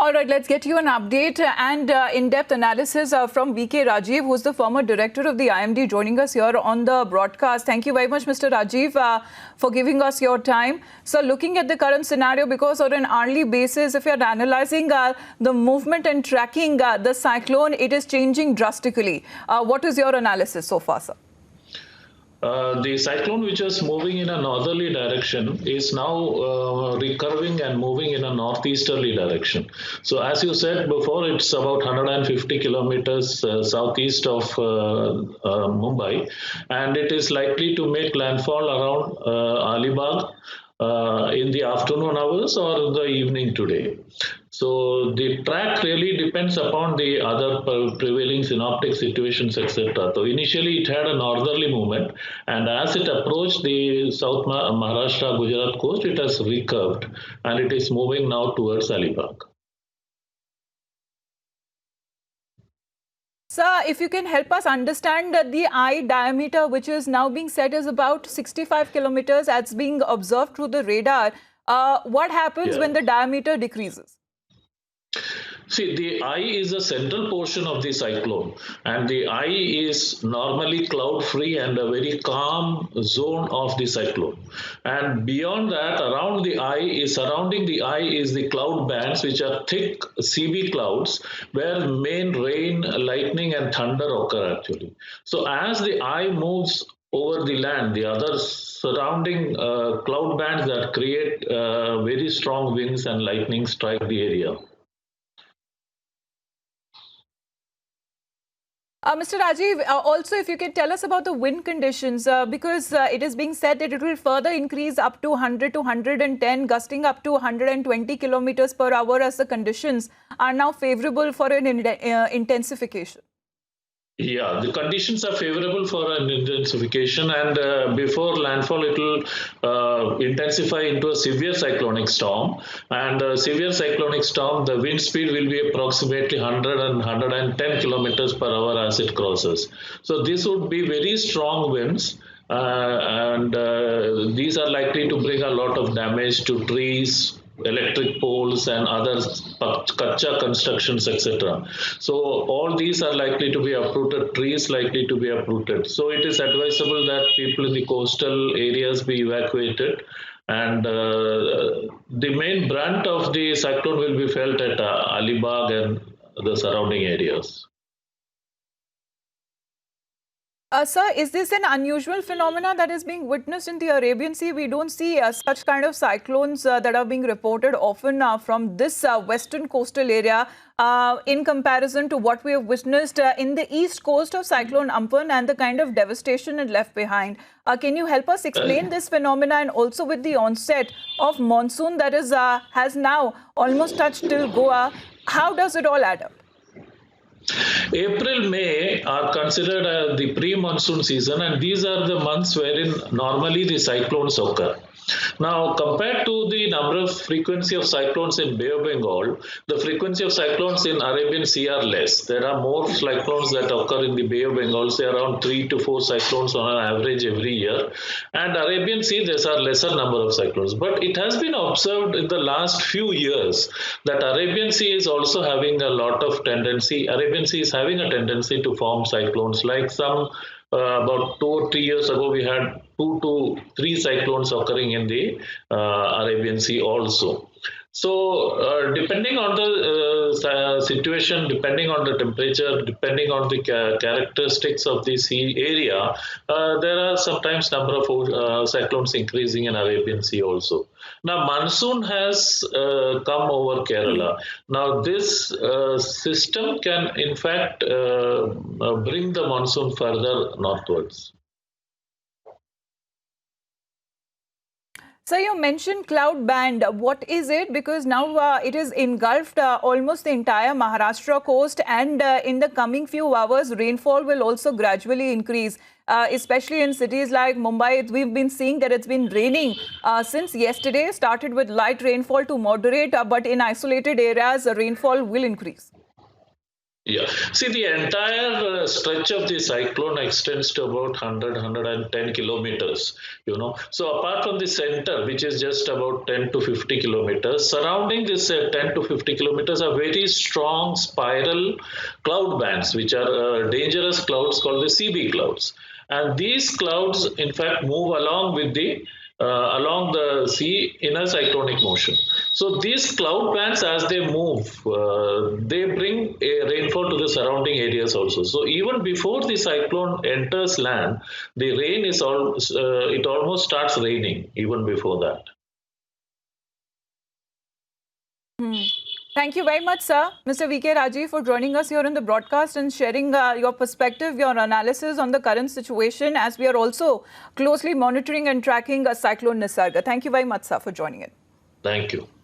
All right, let's get you an update and in-depth analysis from VK Rajiv, who's the former director of the IMD, joining us here on the broadcast. Thank you very much, Mr. Rajiv, for giving us your time. So looking at the current scenario, because on an hourly basis, if you're analyzing the movement and tracking the cyclone, it is changing drastically. What is your analysis so far, sir? The cyclone, which is moving in a northerly direction, is now recurving and moving in a northeasterly direction. So, as you said before, it's about 150 kilometers southeast of Mumbai, and it is likely to make landfall around Alibag in the afternoon hours or in the evening today. So the track really depends upon the other prevailing synoptic situations, etc. So initially it had a northerly movement, and as it approached the South Maharashtra Gujarat coast, it has recurved and it is moving now towards Alibag. Sir, if you can help us understand that the eye diameter, which is now being said is about 65 kilometers, as being observed through the radar, what happens when the diameter decreases? See, the eye is a central portion of the cyclone, and the eye is normally cloud-free and a very calm zone of the cyclone. And beyond that, around the eye surrounding the eye is the cloud bands, which are thick CB clouds, where main rain, lightning, and thunder occur actually. So as the eye moves over the land, the other surrounding cloud bands that create very strong winds and lightning strike the area. Mr. Rajiv, also if you can tell us about the wind conditions, because it is being said that it will further increase up to 100 to 110, gusting up to 120 kilometers per hour as the conditions are now favorable for an intensification. Yeah, the conditions are favorable for an intensification, and before landfall, it will intensify into a severe cyclonic storm. And severe cyclonic storm, the wind speed will be approximately 100 and 110 kilometers per hour as it crosses. So this would be very strong winds. And these are likely to bring a lot of damage to trees, electric poles, and other kacha constructions, etc. So all these are likely to be uprooted, trees likely to be uprooted. So it is advisable that people in the coastal areas be evacuated, and the main brunt of the cyclone will be felt at Alibag and the surrounding areas. Sir, is this an unusual phenomena that is being witnessed in the Arabian Sea? We don't see such kind of cyclones that are being reported often from this western coastal area in comparison to what we have witnessed in the east coast of Cyclone Amphan and the kind of devastation it left behind. Can you help us explain this phenomena, and also with the onset of monsoon that is has now almost touched till Goa, how does it all add up? April, May are considered the pre-monsoon season, and these are the months wherein normally the cyclones occur. Now, compared to the number of frequency of cyclones in Bay of Bengal, the frequency of cyclones in Arabian Sea are less. There are more cyclones that occur in the Bay of Bengal, say around 3 to 4 cyclones on an average every year. And Arabian Sea, there are lesser number of cyclones. But it has been observed in the last few years that Arabian Sea is also having a lot of tendency. Arabian Sea is having a tendency to form cyclones, like some about 2 or 3 years ago, we had 2 to 3 cyclones occurring in the Arabian Sea also. So depending on the situation, depending on the temperature, depending on the characteristics of the sea area, there are sometimes number of cyclones increasing in Arabian Sea also. Now, monsoon has come over Kerala. Now, this system can in fact bring the monsoon further northwards. So you mentioned cloud band. What is it? Because now it is engulfed almost the entire Maharashtra coast, and in the coming few hours, rainfall will also gradually increase, especially in cities like Mumbai. We've been seeing that it's been raining since yesterday, started with light rainfall to moderate, but in isolated areas, rainfall will increase. Yeah. See, the entire stretch of the cyclone extends to about 110 kilometers, So apart from the center, which is just about 10 to 50 kilometers, surrounding this 10 to 50 kilometers are very strong spiral cloud bands, which are dangerous clouds called the CB clouds. And these clouds, in fact, move along the sea in a cyclonic motion. So these cloud bands, as they move, they bring a rainfall to the surrounding areas also. So even before the cyclone enters land, the rain it almost starts raining even before that. Thank you very much, sir, Mr. V.K. Rajeev, for joining us here in the broadcast and sharing your perspective, your analysis on the current situation, as we are also closely monitoring and tracking Cyclone Nisarga. Thank you very much, sir, for joining in. Thank you.